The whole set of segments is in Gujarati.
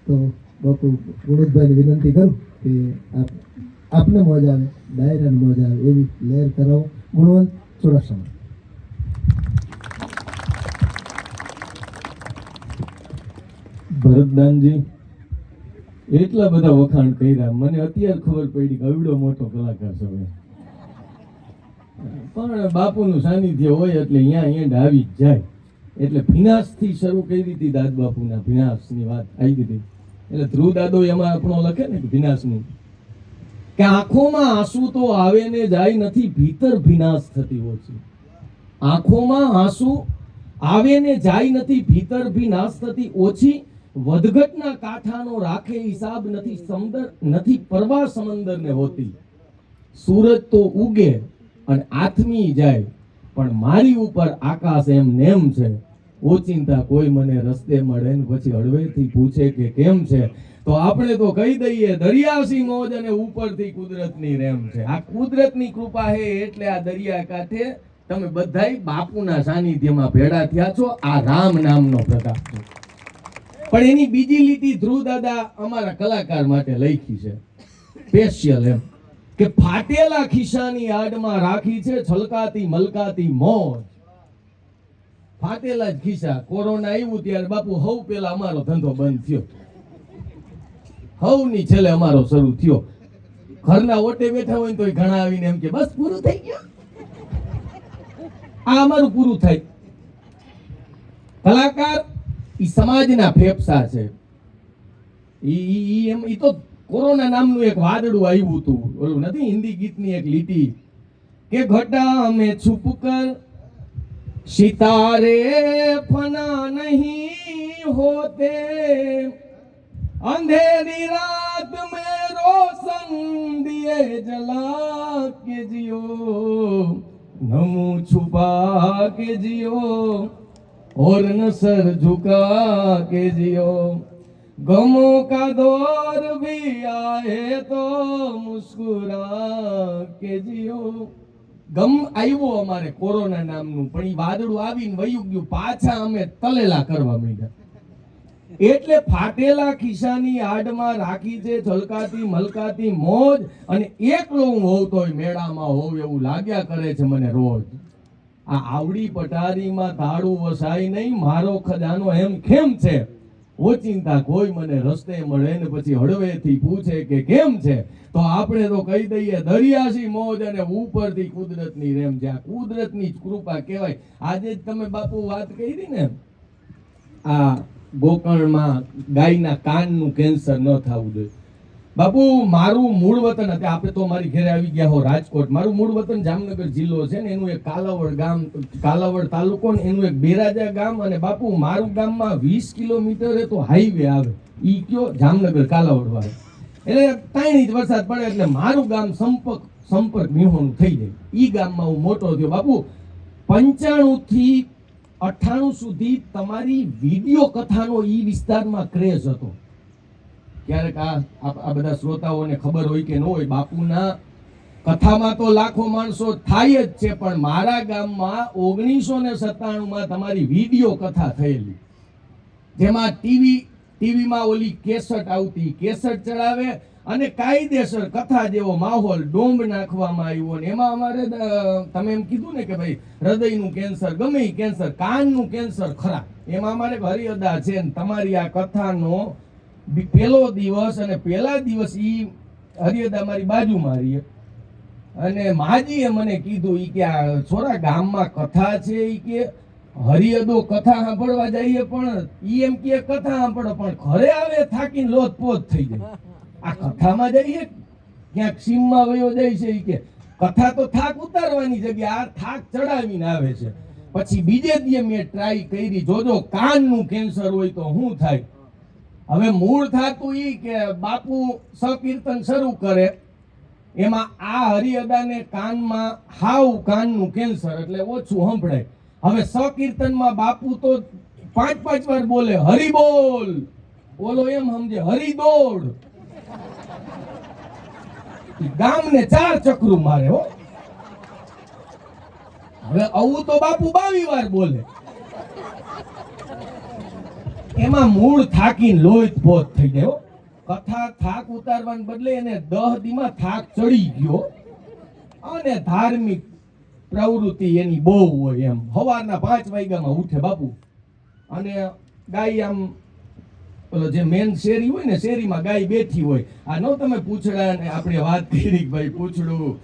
તો બાપુ ગુણોદભાઈને વિનંતી કરું કે આપને મોજ આવે, ડાયરાને મોજ આવે એવી લહેર કરાવો. ગુણવંત ચોરાસા. ભરતદાનજી એટલા બધા વખાણ કર્યા, મને અત્યારે ખબર પડી કે આવડો મોટો કલાકાર છે. પણ બાપુનું સાનિધ્ય હોય એટલે અહીંયા આવી જ જાય. એટલે ભીનાશથી શરૂ કરી હતી, દાદ બાપુના ભીનાશની વાત આવી હતી. એટલે ધ્રુવ દાદો એમાં આપણો લખે ને ભીનાશનું કે આંખોમાં આંસુ તો આવે ને જાય નથી, ભીતર ભીનાશ થતી ઓછી. આંખોમાં આંસુ આવે ને જાય નથી, ભીતર ભીનાશ થતી ઓછી. વધઘટના કાંઠાનો રાખે હિસાબ નથી, સમંદર નથી પરવા સમંદરને હોતી. સૂરજ તો ઉગે અને આથમી જાય, પણ મારી ઉપર આકાશ એમ નેમ છે. ઓચિંતા કોઈ મને રસ્તે મળે ને પછી હળવેથી પૂછે કે કેમ છે, તો આપણે તો કહી દઈએ દરિયાસી મોજ અને ઉપરથી કુદરતની રેમ છે. આ કુદરતની કૃપા છે એટલે આ દરિયા કાંઠે તમે બધાય બાપુના સાનિધ્યમાં ભેળા થયા છો. આ રામ નામનો પ્રતાપ છે. પણ એની બીજી લીટી ધ્રુવ દાદા અમારા કલાકાર માટે લખી છે સ્પેશિયલ, એમ કે ફાટેલા ખિસ્સાની આડમાં રાખી છે છલકાતી મલકાતી મોજ. ફાટેલા જ ખિસ્સા. કોરોના આવ્યું ત્યારે બાપુ હવ પેલા અમારો ધંધો બંધ થયો, હવની છેલ્લે અમારો શરૂ થયો. ઘરના ઓટે બેઠા હોય તો ઘણા આવીને એમ કે બસ પૂરું થઈ ગયું, આ અમારું પૂરું થાય. કલાકાર ઈ સમાજના ફેફસા છે. ઈ તો કોરોના નામનું એક વાદળું આવ્યું હતું, ઓલું નથી હિન્દી ગીતની એક લીટી કે ઘટા મેં છુપ કર સિતારે ફના નહીં હોતે, अंधेरी रात में रोशन दिए जला के जियो, नमू छुपा के जियो और न सर झुका के जियो, गमों का दौर भी आए तो मुस्कुरा के जियो. ગમ આવ્યો અમારે કોરોના નામનું, પણ ઈ વાદળું આવીને વયું ગયું, પાછા અમે તલેલા કરવા માંડ્યા. એટલે ફાટેલા ખિસ્સાની આડમાં રાખી છે છલકાતી મલકાતી મોજ. અને એકલો હું હોઉં તોય મેળામાં હોઉં એવું લાગ્યા કરે છે મને રોજ. આ આવડી પટારીમાં તાળું વસાય નહીં, મારો ખજાનો એમ કેમ છે. ઓચિંતા કોઈ મને રસ્તે મળે ને પછી હળવેથી પૂછે કે કેમ છે, તો આપણે તો કહી દઈએ દરિયાસી મોજ અને ઉપરથી કુદરતની રેમ છે. આ કુદરતની કૃપા કહેવાય. આજે જ તમે બાપુ વાત કરી ને, આ ગોકર્ણમાં ગાયના કાનનું કેન્સર ન થવું જોઈએ. બાપુ મારું મૂળ વતન હતું, આપણે તો મારી ઘરે આવી ગયા હો રાજકોટ. મારું મૂળ વતન જામનગર જિલ્લો છે ને, એનું એક કાલાવડ ગામ, કાલાવડ તાલુકો ને એનું એક બેરાજા ગામ. અને બાપુ મારું ગામમાં 20 કિલોમીટરે તો હાઈવે આવે, ઈ કયો જામનગર કાલાવડ વાળો. એટલે 3 ઇંચ વરસાદ પડે એટલે મારું ગામ સંપર્ક વિહોણું થઈ જાય. ઈ ગામમાં હું મોટો થયો. બાપુ 95 થી 98 સુધી તમારી વિડીયો કથાનો ઈ વિસ્તારમાં ક્રેઝ હતો. ક્યારેક આ બધા શ્રોતાઓને ખબર હોય કે ન હોય, બાપુના કથામાં તો લાખો માણસો થાય જ છે, પણ મારા ગામમાં 1997માં તમારી વિડીયો કથા થયેલી, જેમાં ટીવીમાં ઓલી કેસેટ આવતી, કેસેટ ચડાવે અને કાયદેસર કથા જેવો માહોલ, ડોંબ નાખવામાં આવ્યો. અને એમાં અમારે તમે એમ કીધું ને કે ભાઈ હૃદયનું કેન્સર, ગમે એ કેન્સર, કાનનું કેન્સર ખરા, એમાં અમારે હરિઅદા છે. ને તમારી આ કથાનો પહેલો દિવસ અને પહેલા દિવસ ઈ હરિઅદા મારી બાજુમાં રહી, અને માજીએ મને કીધું ઈ કે આ છોરા ગામમાં કથા છે, ઈ કે હરિઅદો કથા સાંભળવા જઈએ, પણ ઈ એમ કે કથા સાંભળો પણ ઘરે આવે થાકીને લોથપોથ થઈ જાય. આ કથામાં જઈએ ક્યાંક સીમમાં વયો જાય છે, ઈ કે કથા તો થાક ઉતારવાની જગ્યા આ થાક ચડાવીને આવે છે. પછી બીજે દી મેં ટ્રાય કરી, જોજો કાનનું કેન્સર હોય તો શું થાય. હવે મૂળ થાતું ઈ કે બાપુ સકીર્તન શરૂ કરે, એમાં આ હરિઅદાને કાનમાં હાવ કાનનું કેન્સર એટલે ઓછું સંભળાય. હવે સકીર્તનમાં બાપુ તો 5-5 વાર બોલે હરિ બોલ, બોલો એમ સમજે હરિ દોડ, ગામને 4 ચક્રું મારે હો. હવે આવું તો બાપુ 22 વાર બોલે. એમાં મૂળ થાકીને લોહી પોત થઈ ગયો. કથા થાક ઉતારવાને બદલે એને 10 દીમાં થાક ચડી ગયો. અને ધાર્મિક પ્રવૃત્તિ એની બહુ હોય એમ. સવારના 5 વાગ્યામાં ઉઠે બાપુ, અને ગાય આમ પેલો જે મેન શેરી હોય ને, શેરીમાં ગાય બેઠી હોય. આ નો તમે પૂછડા ને આપણે વાત કરી ભાઈ પૂછડું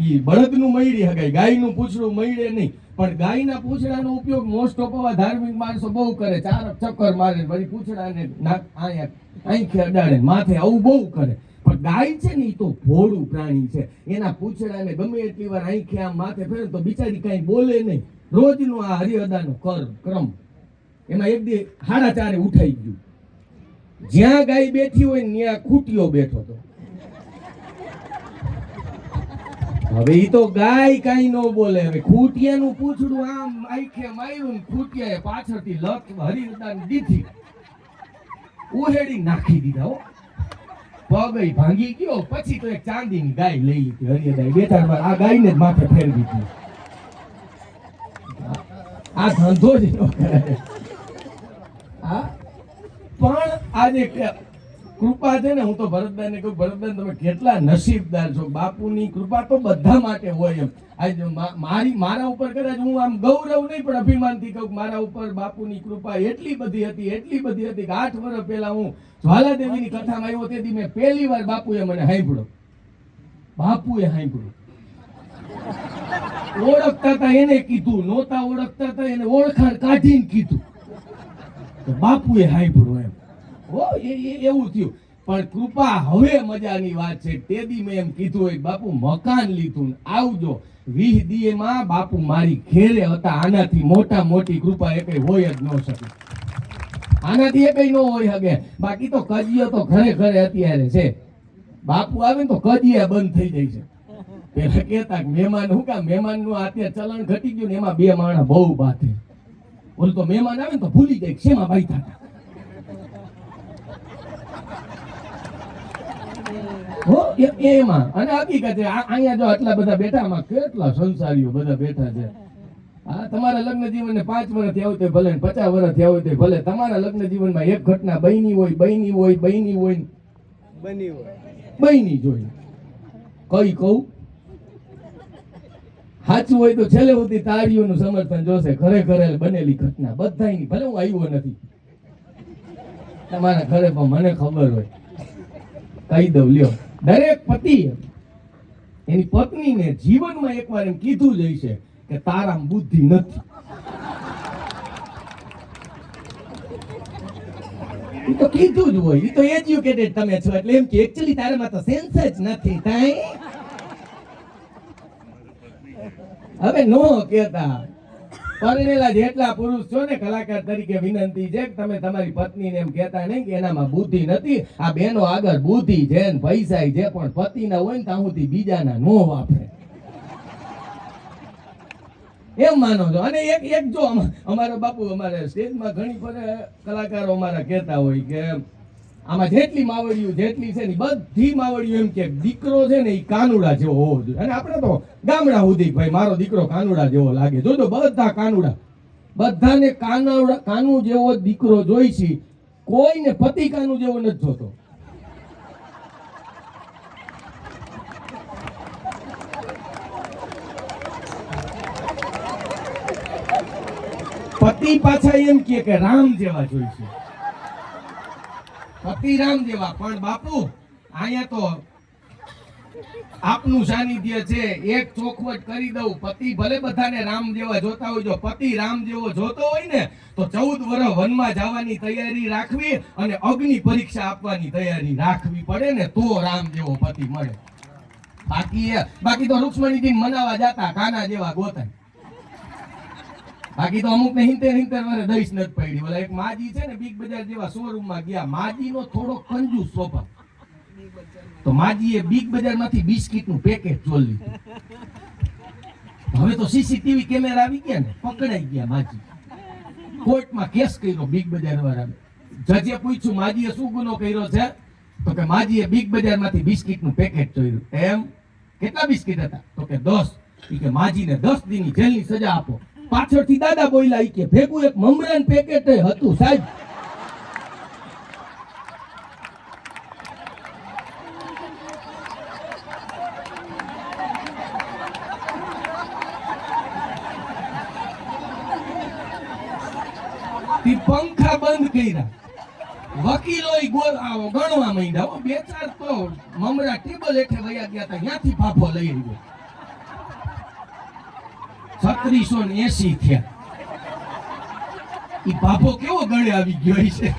ઈ બળદનું મયડી હગાય, ગાયનું પૂછડું મયડે નહીં. પણ ગાયના પૂછડાનો ઉપયોગ મોસ્ટ ઓફ ધાર્મિક માણસો બહુ કરે. 4 ચક્કર મારે, પછી પૂછડાને આંખે અડાડે, માથે, આવું બહુ કરે. પણ ગાય છે ને એ તો ભોળું પ્રાણી છે. એના પૂછડાને ગમે એટલી વાર આંખે આમ માથે ફેરે તો બિચારી કઈ બોલે નહીં. રોજનું આ હરિહદાનો ક્રમ. એમાં એક દી 4:30 ઉઠાઈ ગયું. જ્યાં ગાય બેઠી હોય ત્યાં ખૂટીઓ બેઠો હતો. હવે ઈ તો ગાય કઈ ન બોલે. હવે ખૂટિયાનું પૂછડું આમ આંખે માર્યું ને ખૂટિયાએ પાછળથી લત હરિહદાને દીધી, ઉહેડી નાખી દીધા. પગ ભાંગી ગયો. પછી તો એક ચાંદીની ગાય લઈ લીધી હરિહદાએ. 2-4 વાર આ ગાયને જ માથે ફેરવી દીધી. આ ધંધો જ એનો કરાય. પણ આજે કૃપા છે ને, હું તો ભરતભાઈને કહું, ભરતભાઈ તમે કેટલા નસીબદાર છો. બાપુની કૃપા તો બધા માટે હોય એમ. આજે મારા ઉપર કદાચ હું આમ ગૌરવ નહીં પણ અભિમાનથી કહું, મારા ઉપર બાપુની કૃપા એટલી બધી હતી કે 8 વર્ષ પહેલા હું જ્વાલાદેવીની કથામાં આવ્યો તેથી મેં પહેલી વાર બાપુએ મને સાંભળ્યો. બાપુએ સાંભળ્યું. ઓળખતા હતા એને કીધું, નહોતા ઓળખતા હતા એને ઓળખાણ કાઢીને કીધું. બાપુએ સાંભળ્યું એમ. એવું થયું. પણ કૃપા હવે મજાની વાત છે. તે દી મેં એમ કીધું હોય બાપુ મકાન લીધું આવજો. 20 દીમાં બાપુ મારી ઘેરે હતા. આનાથી મોટી કૃપા એકઈ હોય જ ન શકે. આનાથી એકઈ ન હોય શકે. બાકી તો કજીયો તો ઘરે અત્યારે છે. બાપુ આવે ને તો કજીયા બંધ થઈ જાય છે. પેલા કેતા મહેમાન હું કામ, મહેમાન નું અત્યારે ચલણ ઘટી ગયું ને એમાં 2 માણસ બહુ બાતે. ઓલું તો મહેમાન આવે ને તો ભૂલી જાય શેમાં બાઈતા હતા. એમાં અને હકીકત અહીંયા જો આટલા બધા બેઠા, આમાં કેટલા સંસારીઓ બધા બેઠા છે. હા, તમારા લગ્ન જીવનને 5 વર્ષ થયા હોય તો ભલે, 50 વર્ષ થયા હોય તો ભલે, તમારા લગ્ન જીવનમાં એક ઘટના બની જોઈ. કઈ કહું સાચું હોય તો છેલ્લે સુધી તાળીઓનું સમર્થન જોશે. ખરેખર બનેલી ઘટના બધાની, ભલે હું આવ્યો નથી તમારા ઘરે પણ મને ખબર હોય. કહી દઉં લ્યો, દરેક પતિ એની પત્નીને જીવનમાં એકવાર એમ કીધું જ હશે કે તારામાં બુદ્ધિ નથી. એ તો કીધું જ હોય. એ તો એજ્યુકેટેડ તમે છો એટલે એમ કે એક્ચ્યુઅલી તારામાં તો સેન્સ જ નથી. હવે નો કહેતા. પરણેલા જેટલા પુરુષ છો ને, કલાકાર તરીકે વિનંતી છે કે તમે તમારી પત્નીને એમ કહેતા નહીં કે એનામાં બુદ્ધિ નથી. આ બેનો આગળ બુદ્ધિ છે ને પૈસા છે, પણ પતિના હોય ને ત્યાં સુધી બીજાના નો વાપરે એમ માનો છો. અને એક જો અમારા બાપુ, અમારે સ્ટેજમાં ઘણી બધા કલાકારો અમારા કહેતા હોય કે આમાં જેટલી માવડીઓ જેટલી છે ને બધી માવડીઓ એમ કે દીકરો છે ને એ કાનુડા જેવો હોવો જોઈએ. અને આપણે તો ગામડા સુધી ભાઈ મારો દીકરો કાનુડા જેવો લાગે. જોજો બધા કાનુડા, બધાને કાનુ જેવો દીકરો જોઈ છે. કોઈને પતિ કાનુ જેવો નથી જોતો. પતિ પાછા એમ કે રામ જેવા જોઈ છે. પતિ રામ જેવા. પણ બાપુ અહીંયા તો આપનું સાનિધ્ય છે. એક ચોખવટ કરી દઉં, પતિ ભલે બધાને રામ જેવા જોતા હોય, જો પતિ રામ જેવો જોતો હોય ને તો 14 વર્ષ વનમાં જવાની તૈયારી રાખવી અને અગ્નિ પરીક્ષા આપવાની તૈયારી રાખવી પડે ને તો રામ જેવો પતિ મળે. બાકી તો રૂક્ષ્મણીજી મનાવા જતા કાના જેવા ગોતાય. બાકી તો અમુક ને 70 વર્ષ દઈશ નથી પડી. ઓલા એક માજી છે ને બિગ બજાર જેવા શોરૂમમાં ગયા. માજીનો થોડો કંજૂસ સ્વભાવ, તો માજીએ બિગ બજાર માંથી બિસ્કિટનું પેકેટ જોઈ લીધું. હવે તો સીસીટીવી કેમેરા આવી ગયા ને, પકડાઈ ગયા માજી. કોર્ટમાં કેસ કર્યો બિગ બજાર વાળાને. જજે પૂછ્યું માજીએ શું ગુનો કર્યો છે, તો કે માજીએ બિગ બજાર માંથી બિસ્કિટનું પેકેટ જોયું. એમ કેટલા બિસ્કિટ હતા, તો કે 10. કે માજીને 10 દીની જેલની સજા આપો. પાછળથી દાદા બોલ્યા કે ભેગું એક મમરાન પેકેટ હતું સાહેબ. તી પંખા બંધ કર્યા, વકીલોય ગણવા માંડ્યા. બે ચાર તો મમરા ટેબલ હેઠે વયા ગયા હતા, ત્યાંથી ફાફો લઈ આવ્યો. 3680 થયા. ઈ ફાફો કેવો ગળે આવી ગયો છે.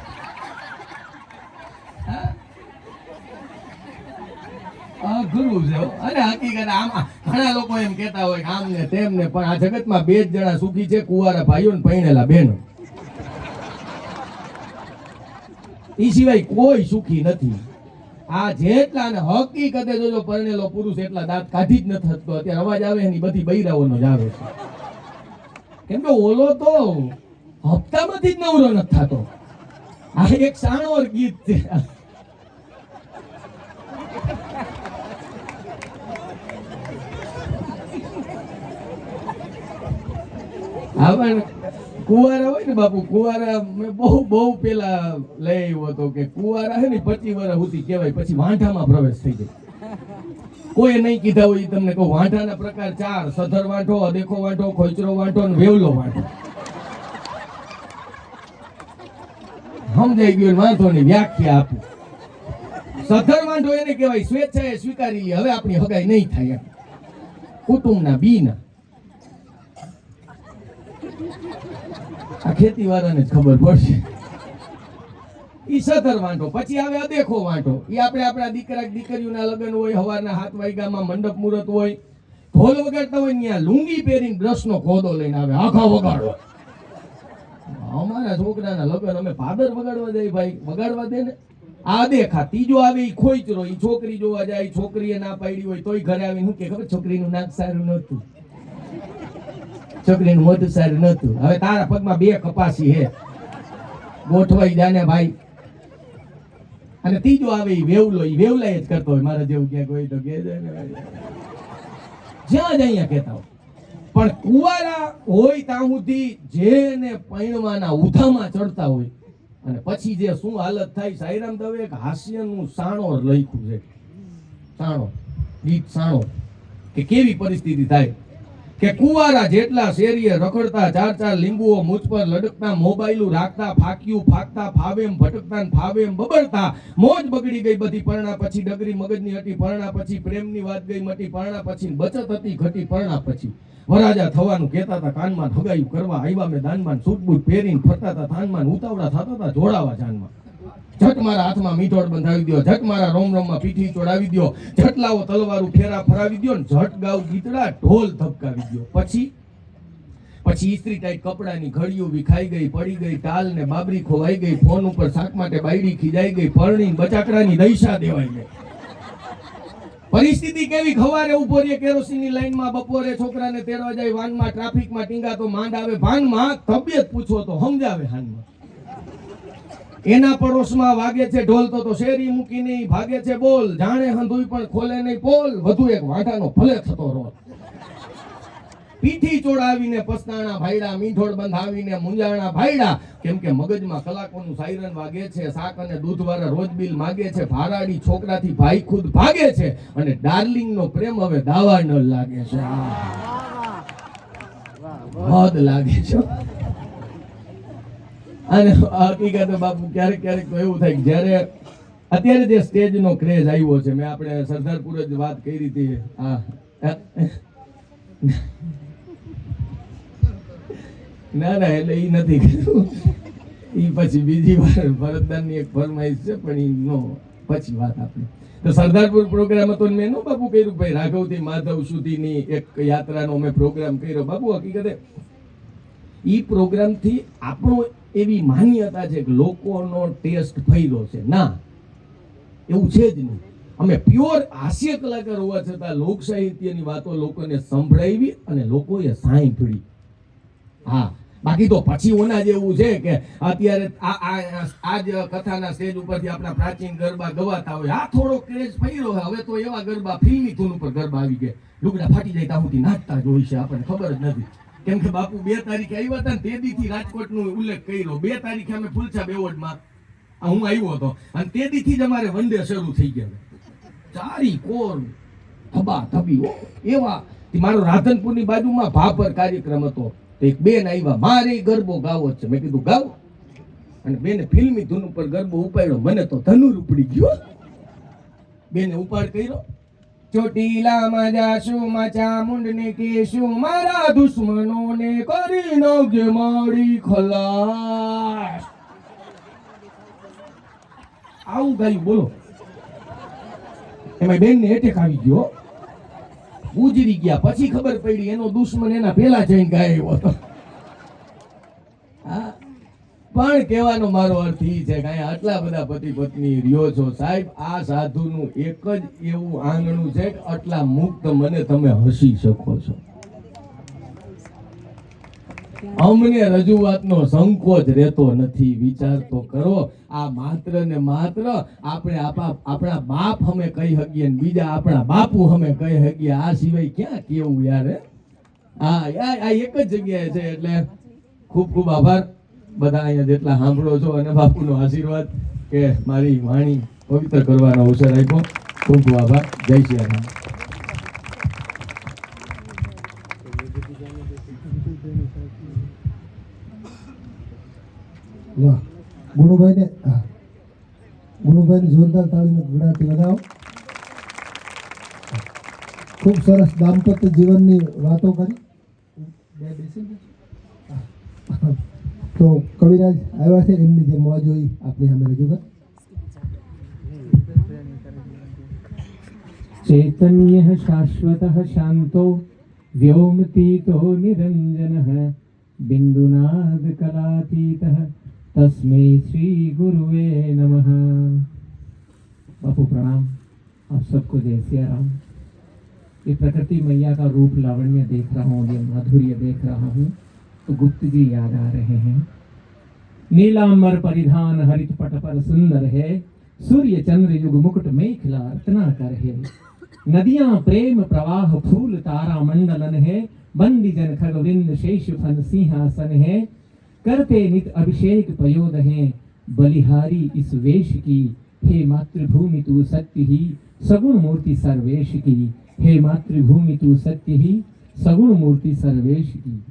ગુરુ છે. અને હકીકત આમાં ઘણા લોકો એમ કહેતા હોય કે આમ ને તેમ ને, પણ આ જગતમાં બે જ જણા સુખી છે, કુંવારા ભાઈઓ ને પરણેલા બહેનો. ઈ સિવાય કોઈ સુખી નથી. આ જેટલા ને હકીકતે જોજો પરણેલો પુરુષ એટલા દાંત કાઢી જ નથી થતો. અત્યારે અવાજ આવે એની બધી બૈરાઓનો જ આવે છે. કેમ કે ઓલો તો હપ્તામાંથી જ નવરો નથી થતો. આ એક સાણોર ગીત છે. કુંવારા હોય ને બાપુ, કુંવારા મેં બહુ પેલા લઈ આવ્યો હતો કે કુંવારા હે ને 25 વર્ષ સુધી કહેવાય, પછી વાંઢામાં પ્રવેશ થઈ જાય. કોઈ નહીં કીધા હોય તમને કહું. વાંઢાના પ્રકાર 4: સધર વાંઢો, અદેખો વાંઢો, ખોચરો વાંઢો અને વેવલો વાંઢો. સમજાઈ ગયું? વાંધોની વ્યાખ્યા આપું. સધર વાંઢો એને કહેવાય સ્વેચ્છાએ સ્વીકારી લે, હવે આપણી હગાઈ નહીં થાય, કુટુંબના બીના. આ ખેતી વાળાને જ ખબર પડશે. ઈ સધર વાંઢો. પછી આવે અદેખો વાંઢો. ઈ આપણે આપણા દીકરા દીકરીઓના લગ્ન હોય, સવારના 7 વાગ્યામાં મંડપ મુહૂર્ત હોય, ઢોલ વગાડતા હોય, ત્યાં લુંગી પહેરીને બ્રશનો ખોદો લઈને આવે, આખા વગાડવા. અમારા છોકરાના લગ્ન અમે ભાદર વગાડવા જાય, ભાઈ વગાડવા દે ને. આ દેખા. ત્રીજો આવે ઈ ખોઈચરો. ઈ છોકરી જોવા જાય, છોકરીએ ના પાડી હોય તોય ઘરે આવીને શું કે ખબર, છોકરીનું નાક સારું નહોતું, છોકરીનું મોઢું સારું નહોતું. હવે તારા પગમાં 2 કપાસી હે, ગોઠવાઈ જાને ભાઈ. અને ત્રીજો આવે ઈ વેવલો. ઈ વેવલાય જ કરતો હોય. મારા જેવું ક્યાંક હોય તો કે જ્યાં જ અહીંયા કહેતા હોય. પણ કુંવારા હોય ત્યાં સુધી જેને પૈણવાના ઉધામાં ચડતા હોય, અને પછી જે શું હાલત થાય. સાઈરામ દવે એક હાસ્યનું સાણોર લખ્યું છે. સાણોર ગીત, સાણોર, કે કેવી પરિસ્થિતિ થાય કે કુંવારા જેટલા શેરીએ રખડતા, 4 લીંબુઓ મુછ પર લડકતા, મોબાઈલું રાખતા, ફાક્યું ફાકતા, ફાવેમ ભટકતા ને ફાવેમ બબડતા. મોજ બગડી ગઈ બધી પરણા પછી, ડગરી મગજની હતી પરણા પછી, પ્રેમની વાત ગઈ મટી પરણા પછી, બચત હતી ઘટી પરણા પછી. વરાજા થવાનું કહેતા હતા કાનમાં, હગાયું કરવા આવ્યા મેં દાનમાં, સૂટબૂટ પહેરીને ફરતા હતા થાનમાં, ઉતાવળા થતા હતા જોડાવા જાનમાં. ઝટ મારા હાથમાં મીઠોડ બંધાવી દો, ઝટ મારા રોમ રોમમાં પીઠી ચોડાવી દો, ઝટ લાવો તલવારું ફેરા ફરાવી દો, ઝટ ગાવ ગીતડા ઢોલ ધબકાવી દો. પછી ઈસ્ત્રી ટાઈટ કપડાની ઘડીઓ વિખાઈ ગઈ, પડી ગઈ ટાલ ને બાબરી ખોવાઈ ગઈ, ફોન ઉપર શાક માટે બાયડી ખીજાઈ ગઈ, પરણી બચાકડાની દૈસા દેવાઈ ગઈ. પરિસ્થિતિ કેવી? ખવારે ઉભો રહે કેરોસીનની લાઈનમાં, બપોરે છોકરાને તેડવા જાય વાનમાં, ટ્રાફિકમાં ટીંગા તો માંડ આવે ભાનમાં, તબિયત પૂછો તો સમજાવે હાનમાં. એના પડોશમાં વાગે છે ઢોલ તો શેરી મૂકી નહીં ભાગે છે બોલ, જાણે હંધુઈ પણ ખોલે નહીં પોલ, વધુ એક વાંઢાનો ભલે થતો રોલ. પીઠી ચોડાવીને પસ્તાણા ભાઈડા, મીઠોડ બંધાવીને મુંજાણા ભાઈડા. કેમ કે મગજમાં કલાકોનું સાયરન વાગે છે, શાક અને દૂધ વાળા રોજ બિલ માગે છે, ફારાડી છોકરાથી ભાઈ ખુદ ભાગે છે, અને ડાર્લિંગ નો પ્રેમ હવે દાવા ન લાગે છે. હદ લાગે છે. અને હકીકત બાપુ ક્યારેક ક્યારેક તો એવું થાય, જ્યારે અત્યારે જે સ્ટેજ નો ક્રેઝ આવ્યો છે, મેં આપણે સરદારપુર જ વાત કરી હતી. ના એટલે એ નથી કર્યું. એ પછી બીજી વાર ભરતદાનની એક ફરમાઈશ છે, પણ એ નો પછી વાત આપણે. તો સરદારપુર પ્રોગ્રામ હતો, મેં નો બાપુ કર્યું ભાઈ, રાઘવથી માધવ સુધીની એક યાત્રાનો મેં પ્રોગ્રામ કર્યો. બાપુ હકીકતે ઈ પ્રોગ્રામથી આપણો એવી માન્યતા છે કે લોકોનો ટેસ્ટ ફર્યો છે. ના, એવું છે જ નહીં. અમે પ્યોર હાસ્ય કલાકાર હોવા છતાં લોક સાહિત્યની વાતો લોકોને સંભળાવી અને લોકોએ સાંભળી. હા, બાકી તો પછી ઓના જેવું છે કે અત્યારે આ જ કથાના સ્ટેજ ઉપરથી આપણા પ્રાચીન ગરબા ગવાતા હોય, આ થોડો ક્રેઝ ફર્યો હોય. હવે તો એવા ગરબા ફિલ્મી ધૂન ઉપર ગરબા આવી ગયા, લુગડા ફાટી જાય ત્યાં સુધી નાચતા જ હોય છે, આપણને ખબર જ નથી. કેમ કે બાપુ 2 તારીખે આવ્યા હતા ને તે દીથી રાજકોટનો ઉલ્લેખ કર્યો. 2 તારીખે અમે ફૂલછાપ એવોર્ડમાં હું આવ્યો હતો, અને તે દીથી જ અમારે વન ડે શરૂ થઈ ગયા. ચારી કોર થબા થબી એવા. મારો રાધનપુરની બાજુમાં ભાભર કાર્યક્રમ હતો, એક બેન આવ્યા, મારે ગરબો ગાવો છે. મેં કીધું ગાવ. અને બેને ફિલ્મી ધૂન ઉપર ગરબો ઉપાડ્યો, મને તો ધનુર ઉપડી ગયો. બેને ઉપાડ કર્યો, ચોટીલામાં જાશું માચા મુંડને કેશું, મારા દુશ્મનોને કરી નાખજે મારી ખલાસ. આવું ગાયું બોલો. એમાં બેન ને એટેક આવી ગયો, ગુજરી ગયા. પછી ખબર પડી એનો દુશ્મન એના પેલા જઈને ગાયો હતો. હા, પણ કહેવાનો મારો અર્થ એ છે કે અહીંયા આટલા બધા પતિ પત્ની રહ્યો છો સાહેબ, આ સાધુનું એક જ એવું આંગણું છે કે આટલા મુક્ત મને તમે હસી શકો છો. અમને રજૂઆતનો સંકોચ રહેતો નથી. વિચાર તો કરો, આ માત્ર ને માત્ર આપણે આપણા બાપ અમે કહી શકીએ ને બીજા આપણા બાપુ અમે કહી શકીએ, આ સિવાય ક્યાં કેવું યાર. આ એક જ જગ્યાએ છે. એટલે ખૂબ ખૂબ આભાર બધા અહીંયા જેટલા સાંભળો છો, અને બાપુનો આશીર્વાદ કે મારી વાણી પવિત્ર કરવાનો અવસર આપ્યો. ખૂબ ખૂબ આભાર. જય શ્રી રામ. વાહ, ગુણુભાઈને જોરદાર તાળીનો ગળાથી વધાવો. ખૂબ સરસ દાંપત્ય જીવનની વાતો કરી. તો કવિરાજ આવ્યા છે, એમની જે મોજ હોય આપણી સામે રજૂ કર. चैतन्यः शाश्वतः शान्तो व्योमतीतो निरञ्जनः बिन्दुनादकलातीतः तस्मै श्री गुरुवे नमः। बापू प्रणाम। आप सबको जय सिया राम। ये प्रकृति मैया का रूप लावण्य देख रहा हूँ, ये माधुर्य देख रहा हूँ तो गुप्त जी याद आ रहे हैं। नीलांबर परिधान हरित पट पर सुंदर है, सूर्य चंद्र युग मुकुट मेखला रत्नाकर है। नदियां प्रेम प्रवाह फूल तारा मंडलन है, बंदी जन खगविंद शेष फन सिंहासन है। करते नित अभिषेक पयोद हैं, बलिहारी इस वेश की। हे मातृभूमि तू सत्य ही सगुण मूर्ति सर्वेश की। हे मातृभूमि तू सत्य ही सगुण मूर्ति सर्वेश की।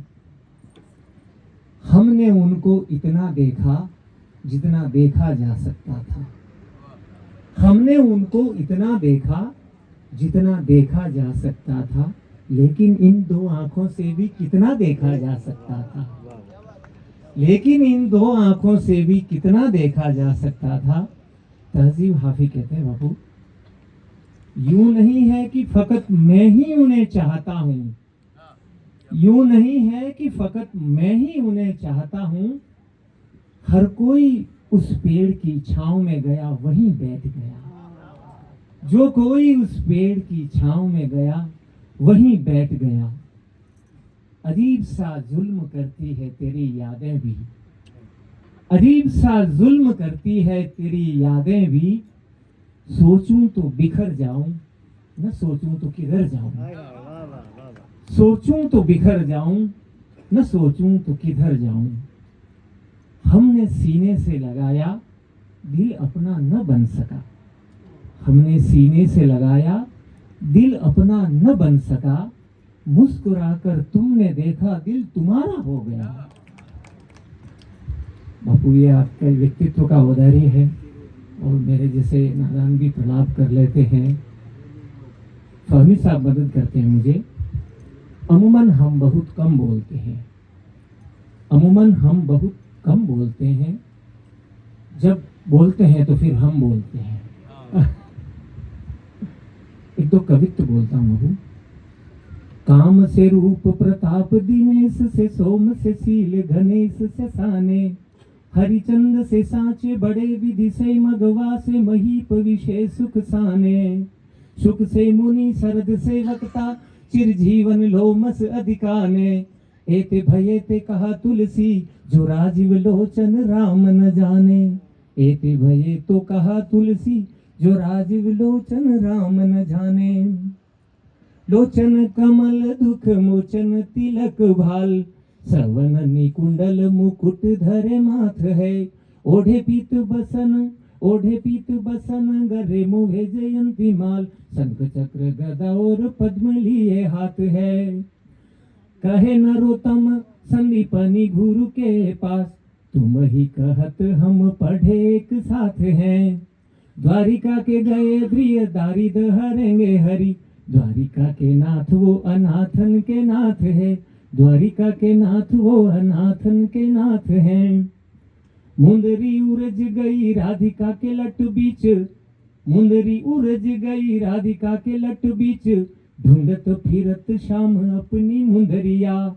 हमने उनको इतना देखा जितना देखा जा सकता था। हमने उनको इतना देखा जितना देखा जा सकता था, लेकिन इन दो आंखों से भी कितना देखा जा सकता था। लेकिन इन दो आंखों से भी कितना देखा जा सकता था। तहजीब हाफी कहते हैं बाबू, यूं नहीं है कि फकत मैं ही उन्हें चाहता हूं, यूं नहीं है कि फकत मैं ही उन्हें चाहता हूं। हर कोई उस पेड़ की छांव में गया वहीं बैठ गया। जो कोई उस पेड़ की छांव में गया वहीं बैठ गया। अजीब सा जुल्म करती है तेरी यादें भी, अजीब सा जुल्म करती है तेरी यादें भी। सोचूं तो बिखर जाऊं, न सोचूं तो किधर जाऊं। सोचूं तो बिखर जाऊं, न सोचूं तो किधर जाऊं। हमने सीने से लगाया, दिल अपना न बन सका। हमने सीने से लगाया, दिल अपना न बन सका। मुस्कुराकर तुमने देखा, दिल तुम्हारा हो गया। बापू, ये आपका व्यक्तित्व का उदाहरण है और मेरे जैसे नादान भी प्रलाप कर लेते हैं। फहमी साहब मदद करते हैं मुझे। अमूमन हम बहुत कम बोलते हैं, अमूमन हम बहुत कम बोलते हैं। जब बोलते हैं तो फिर हम बोलते हैं। एक तो कवित्व बोलता हूँ बाबू। काम से रूप प्रताप दिनेश से सोम से सील घनेश से साने। हरिचंद से सांचे बड़े विधि से मगवा से महीप विषय सुख साने। सुख से मुनि शरद से वक्ता चिरजीवन लोमस अधिकाने। एते भये ते कहा तुलसी जो राजीव लोचन राम न जाने। एते भये तो कहा तुलसी जो राजीव लोचन राम न जाने। लोचन कमल दुख मोचन तिलक भाल। श्रवण निकुंडल मुकुट धरे माथ है। ओढ़े पीत बसन गरे मुहे जयंती माल। शंख चक्र गदा और पद्म लिए हाथ है। कहे नरोत्तम संदीपनि गुरु के पास तुम ही कहत हम पढ़े एक साथ हैं, द्वारिका के गए प्रिय दारिद हरेंगे हरि, द्वारिका के नाथ वो अनाथन के नाथ है, द्वारिका के नाथ वो अनाथन के नाथ हैं। मुंदरी उरज गई राधिका के लट बीच, मुंदरी उरज गई राधिका के लट बीच, ढूंढत फिरत श्याम अपनी मुंदरिया,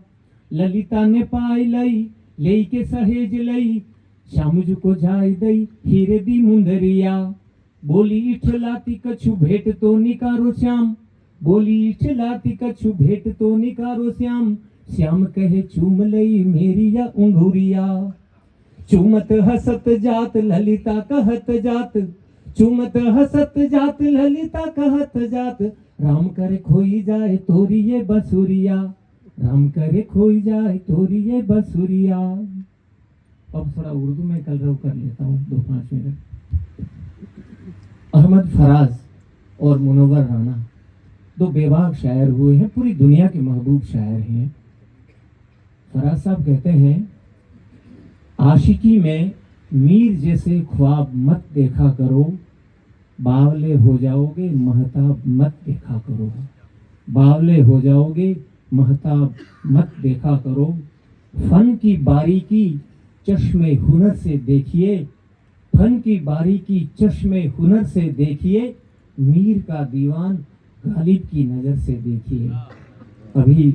ललिता ने पाई लई ले के सहेज लई, श्याम जी को जाय दई हीरे दी मुंदरिया, बोली इठलाती कछु भेट तो निकारो श्याम, बोली इठलाती कछु भेट तो निकारो श्याम, श्याम कहे चूम लई मेरी या उंगुरिया, चूमत हसत जात ललिता कहत जात, चूमत हसत जात ललिता कहत जात, राम करे खोई जाए तोरी ये बसुरिया, राम करे खोई जाए तोरी ये बसुरिया। अब थोड़ा उर्दू में कलरव कर लेता हूँ 2-5 मिनट। अहमद फराज और मुनव्वर राना 2 बेबाक शायर हुए हैं, पूरी दुनिया के महबूब शायर हैं। फराज साहब कहते हैं, आशिकी में मीर जैसे ख्वाब मत देखा करो, बावले हो जाओगे महताब मत देखा करो, बावले हो जाओगे महताब मत देखा करो, फन की बारीकी चश्मे हुनर से देखिए, फन की बारीकी चश्मे हुनर से देखिए, मीर का दीवान गालिब की नजर से देखिए। अभी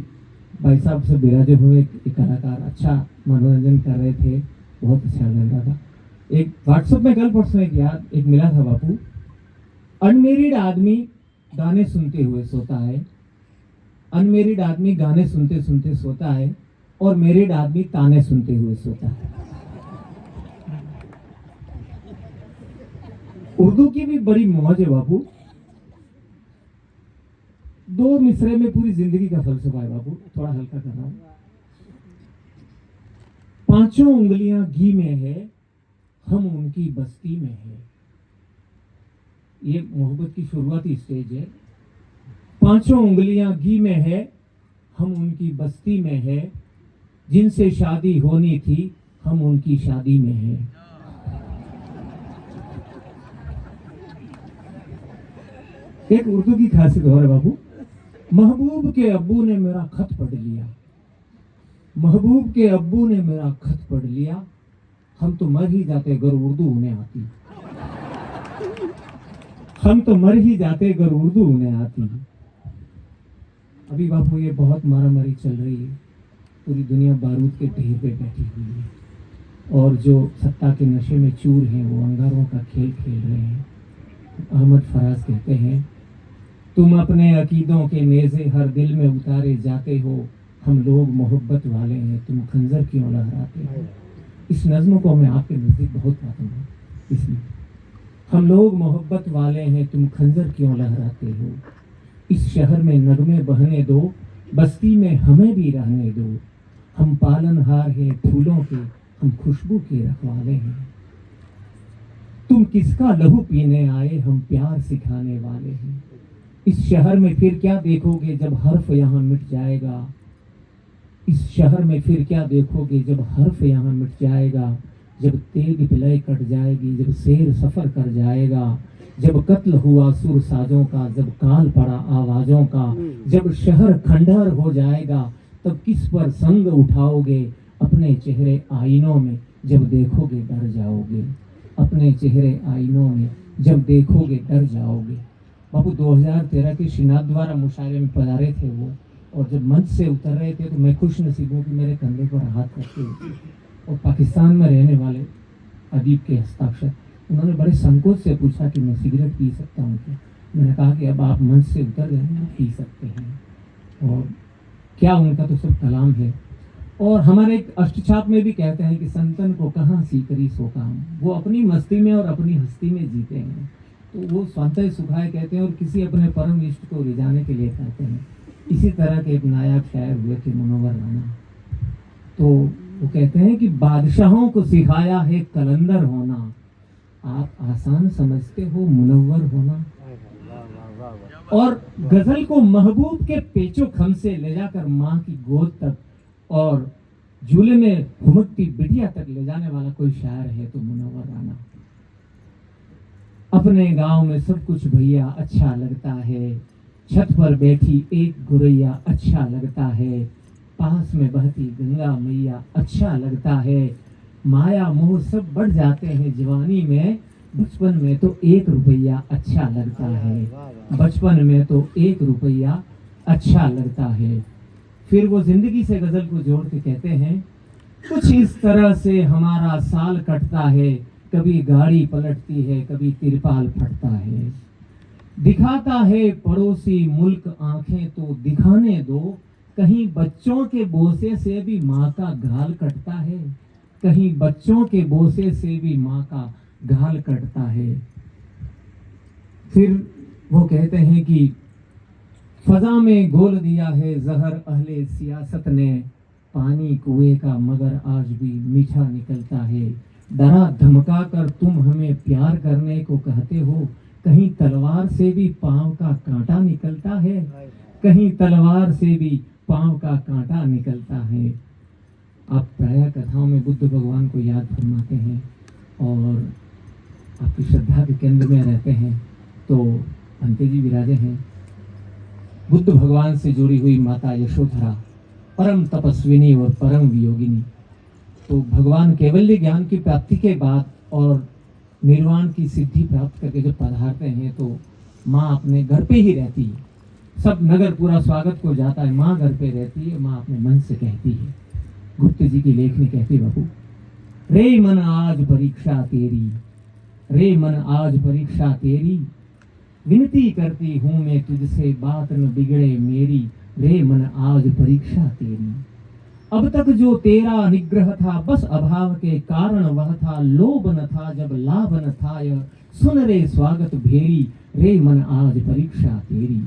भाई साहब से बिराजे हुए एक कलाकार अच्छा मनोरंजन कर रहे थे, बहुत अच्छा लग रहा था। एक व्हाट्सएप में कल परसों एक मिला था बापू, अनमेरिड आदमी गाने सुनते हुए सोता है, अनमेरिड आदमी गाने सुनते सुनते सोता है, और मैरिड आदमी ताने सुनते हुए सोता है। उर्दू की भी बड़ी मौज है बापू, 2 मिसरे में पूरी जिंदगी का फलसफा है बापू, थोड़ा हल्का कर रहा हूं। 5 उंगलियां घी में है, हम उनकी बस्ती में है। ये मोहब्बत की शुरुआती स्टेज है। 5 उंगलियां घी में है, हम उनकी बस्ती में है, जिनसे शादी होनी थी हम उनकी शादी में है। एक उर्दू की खासियत और है बाबू, महबूब के अब्बू ने मेरा खत पढ़ लिया, महबूब के अब्बू ने मेरा खत पढ़ लिया, हम तो मर ही जाते अगर उर्दू उन्हें आती, हम तो मर ही जाते अगर उर्दू उन्हें आती। अभी बापू ये बहुत मारामारी चल रही है, पूरी दुनिया बारूद के ढेर पे बैठी हुई है, और जो सत्ता के नशे में चूर हैं वो अंगारों का खेल खेल रहे हैं। अहमद फराज कहते हैं, तुम अपने अकीदों के नेज़े हर दिल में उतारे जाते हो, हम लोग मोहब्बत वाले हैं, तुम खंजर क्यों लहराते हो। इस नज़्म को मैं आपके नज़दीक बहुत पाता हूँ, इसलिए हम लोग मोहब्बत वाले हैं, तुम खंजर क्यों लहराते हो। इस शहर में नगमे बहने दो, बस्ती में हमें भी रहने दो, हम पालनहार हैं फूलों के, हम खुशबू के रखवाले हैं। तुम किसका लहू पीने आए, हम प्यार सिखाने वाले हैं। इस शहर में फिर क्या देखोगे जब हर्फ यहाँ मिट जाएगा, इस शहर में फिर क्या देखोगे जब हर्फ यहाँ मिट जाएगा, जब तेग पिलय कट जाएगी, जब शेर सफर कर जाएगा, जब कत्ल हुआ सुर साजों का, जब काल पड़ा आवाजों का, जब शहर खंडहर हो जाएगा, तब किस पर संग उठाओगे। अपने चेहरे आईनों में जब देखोगे डर जाओगे, अपने चेहरे आईनों में जब देखोगे डर जाओगे। बाबू 2013 के शिनाद द्वारा मुशायरे में पधारे थे वो, और जब मंच से उतर रहे थे तो मैं खुश नसीब हूँ कि मेरे कंधे पर हाथ रखे हुए, और पाकिस्तान में रहने वाले अदीब के हस्ताक्षर, उन्होंने बड़े संकोच से पूछा कि मैं सिगरेट पी सकता हूँ क्या। मैंने कहा कि अब आप मंच से उतर गए हैं, पी सकते हैं। और क्या उनका तो सब कलाम है। और हमारे एक अष्टछाप में भी कहते हैं कि संतन को कहाँ सीकरी सो काम, वो अपनी मस्ती में और अपनी हस्ती में जीते हैं, तो वो स्वांतः सुखाए कहते हैं, और किसी अपने परम इष्ट को रिझाने के लिए कहते हैं। इसी तरह के एक नायाब शायर हुए थे मुनव्वर राना, तो वो कहते हैं कि बादशाहों को सिखाया है कलंदर होना, आप आसान समझते हो मुनव्वर होना। और गजल को महबूब के पेचो खम से ले जाकर माँ की गोद तक, और झूले में हुमकती बिटिया तक ले जाने वाला कोई शायर है तो मुनव्वर राना। अपने गांव में सब कुछ भैया अच्छा लगता है, छत पर बैठी एक गुरैया अच्छा लगता है, पास में बहती गंगा मैया अच्छा लगता है, माया मोह सब बढ़ जाते हैं जवानी में, बचपन में तो 1 रुपया अच्छा लगता है, बचपन में तो 1 रुपया अच्छा लगता है। फिर वो जिंदगी से गजल को जोड़ के कहते हैं, कुछ इस तरह से हमारा साल कटता है, कभी गाड़ी पलटती है, कभी तिरपाल फटता है, दिखाता है पड़ोसी मुल्क आंखें तो दिखाने दो, कहीं बच्चों के बोसे से भी माँ का गाल कटता है, कहीं बच्चों के बोसे से भी माँ का गाल कटता है। फिर वो कहते हैं कि फजा में घोल दिया है जहर अहले सियासत ने, पानी कुएं का मगर आज भी मीठा निकलता है, डरा धमका कर तुम हमें प्यार करने को कहते हो, कहीं तलवार से भी पांव का कांटा निकलता है, कहीं तलवार से भी पांव का कांटा निकलता है। आप प्रायः कथाओं में बुद्ध भगवान को याद फरमाते हैं और आपकी श्रद्धा के केंद्र में रहते हैं, तो अंते जी विराजे हैं। बुद्ध भगवान से जुड़ी हुई माता यशोधरा परम तपस्विनी और परम वियोगिनी। तो भगवान कैवल्य ज्ञान की प्राप्ति के बाद और निर्वाण की सिद्धि प्राप्त करके जब पधारते हैं तो माँ अपने घर पे ही रहती है, सब नगर पूरा स्वागत को जाता है, माँ घर पे रहती है, माँ अपने मन से कहती है। गुप्त जी की लेखनी कहती, बाबू रे मन आज परीक्षा तेरी, रे मन आज परीक्षा तेरी, विनती करती हूँ मैं तुझसे बात न बिगड़े मेरी, रे मन आज परीक्षा तेरी। अब तक जो तेरा निग्रह था बस अभाव के कारण वह था, लोभ न था जब लाभ न था यह, सुन रे स्वागत भेरी, रे मन आज परीक्षा तेरी।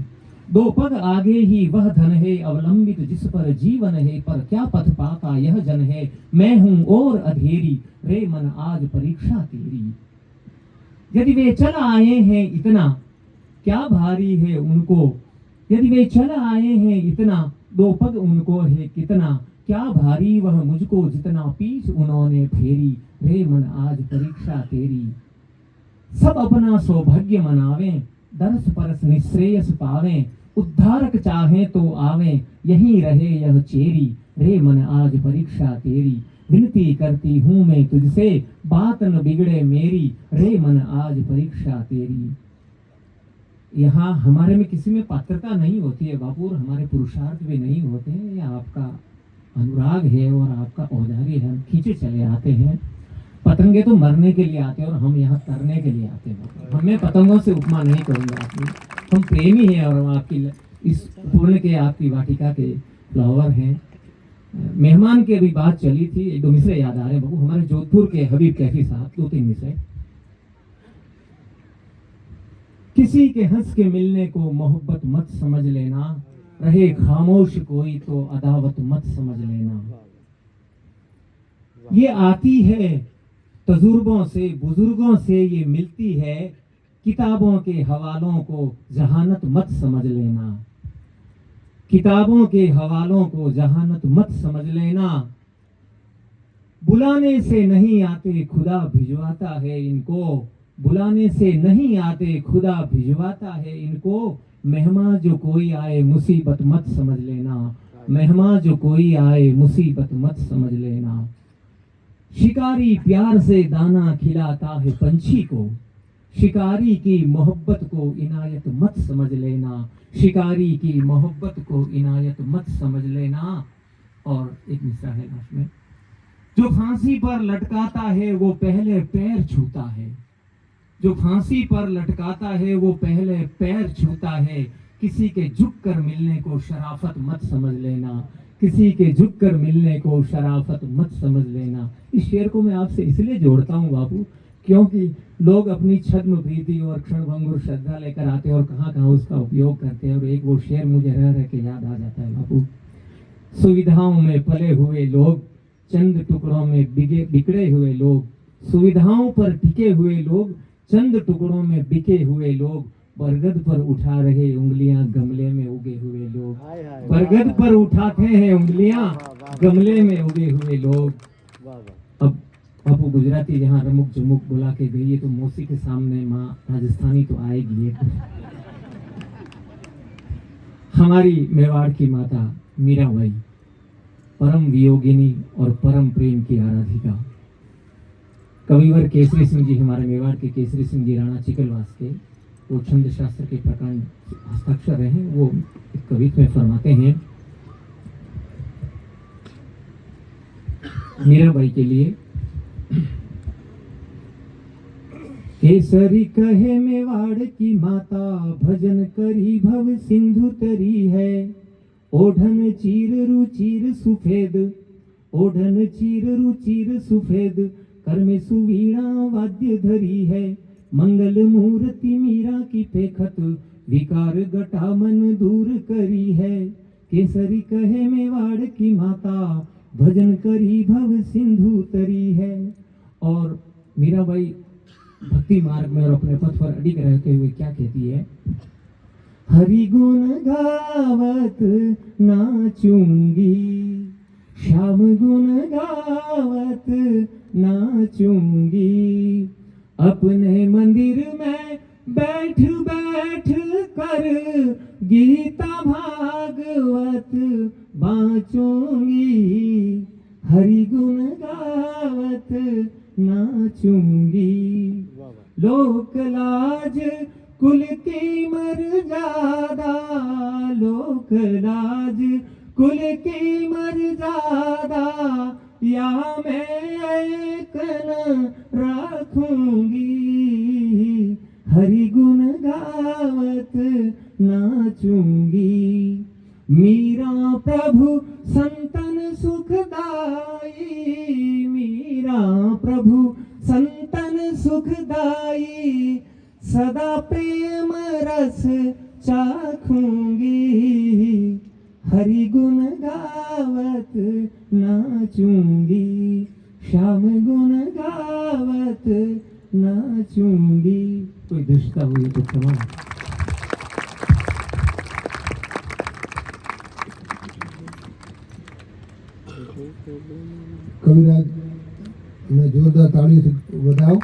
2 पग आगे ही वह धन है अवलंबित जिस पर जीवन है, पर क्या पथ पाता यह जन है, मैं हूँ और अधेरी, रे मन आज परीक्षा तेरी। यदि वे चल आए हैं इतना क्या भारी है उनको, यदि वे चल आए हैं इतना 2 पग उनको है कितना, क्या भारी वह मुझको जितना पीछ उन्होंने फेरी, रे मन आज परीक्षा तेरी। सब अपना सौभाग्य मनावें, दरस परस निश्रेयस पावें, उद्धारक चाहे तो आवें, यहीं रहे यह चेरी, रे मन आज परीक्षा तेरी। विनती करती हूँ मैं तुझसे बात न बिगड़े मेरी, रे मन आज परीक्षा तेरी। यहाँ हमारे में किसी में पात्रता नहीं होती है बापू, हमारे पुरुषार्थ भी नहीं होते हैं, या आपका अनुराग है और आपका औदार्य है, हम खींचे चले आते हैं। पतंगे तो मरने के लिए आते हैं और हम यहाँ तरने के लिए आते हैं। हमें पतंगों से उपमा नहीं करूँगा आपकी, हम प्रेमी हैं और हम आपकी इस पूर्ण के आपकी वाटिका के फ्लावर हैं। मेहमान की अभी बात चली थी, 1-2 मिसरे याद आ रहे हैं बाबू, हमारे जोधपुर के हबीब कैफी साहब 2-3 मिसरे। किसी के हंस के मिलने को मोहब्बत मत समझ लेना, रहे खामोश कोई तो अदावत मत समझ लेना। ये आती है तजुर्बों से बुजुर्गों से, ये मिलती है किताबों के हवालों को जहानत मत समझ लेना, किताबों के हवालों को जहानत मत समझ लेना। बुलाने से नहीं आते खुदा भिजवाता है इनको, बुलाने से नहीं आते खुदा भिजवाता है इनको। मेहमान जो कोई आए मुसीबत मत समझ लेना, मेहमान जो कोई आए मुसीबत मत समझ लेना। शिकारी प्यार से दाना खिलाता है पंछी को, शिकारी की मोहब्बत को इनायत मत समझ लेना, शिकारी की मोहब्बत को इनायत मत समझ लेना। और एक मिसरा है लास्ट में, जो फांसी पर लटकाता है वो पहले पैर छूता है, जो फांसी पर लटकाता है वो पहले पैर छूता है। किसी के झुक कर मिलने को शराफत मत समझ लेना, किसी के झुक कर मिलने को शराफत मत समझ लेना। इस शेर को मैं आपसे इसलिए जोड़ता हूँ बाबू, क्योंकि लोग अपनी छद्म प्रीति और क्षणभंगुर श्रद्धा लेकर आते हैं और कहाँ कहाँ उसका उपयोग करते हैं। और एक वो शेर मुझे रह रह के याद आ जाता है बाबू, सुविधाओं में पले हुए लोग, चंद टुकड़ों में बिगड़े हुए लोग, सुविधाओं पर टिके हुए लोग, चंद टुकड़ों में बिके हुए लोग, बरगद पर उठा रहे उंगलियां गमले में उगे हुए लोग, बरगद पर उठाते हैं उंगलियां गमले में उगे हुए लोग। अब बापू गुजराती जहाँ रमुक जमुक बुला के गई है तो मौसी के सामने माँ राजस्थानी तो आएगी। हमारी मेवाड़ की माता मीराबाई परम वियोगिनी और परम प्रेम की आराधिका। कविवर केसरी सिंह जी, हमारे मेवाड़ के केसरी सिंह जी राणा चिकलवास के, वो छंद शास्त्र के प्रकांड हस्ताक्षर हैं, वो एक कविता में फरमाते हैं मीराबाई के लिए। केसरी कहे मेवाड़ की माता, भजन करी भव सिंधु तरी है। ओढ़न चीर रुचिर सुफेद, ओढ़न चीर रुचिर सुफेद, कर में सुवीणा वाद्य धरी है। मंगल मूर्ति मीरा की पेखत, विकार घटा मन दूर करी है। केसरी कहे मेवाड़ की माता, भजन करी भव सिंधु तरी है। और मीराबाई भक्ति मार्ग में और अपने पथ पर अडिग रहते हुए क्या कहती है? हरि गुण गावत नाचूंगी, श्याम गुण गावत नाचूंगी। अपने मंदिर में बैठ बैठ कर गीता भागवत बाँचूंगी। हरि गुण गावत नाचूंगी। लोक लाज कुल की मर्यादा, लोक लाज कुल की मर्यादा, या मैं एक न रखूंगी। हरि गुण गावत नाचूंगी। मीरा प्रभु संतन सुखदाई, मीरा प्रभु संतन सुखदाई, सदा प्रेम रस चाखूंगी। हरि गुण गावत नाचूंगी, श्याम गुण गावत नाचूंगी। कोई दुष्टता हुई तो क्षमा। कविराज ने जोरदार ताली से बधाओ।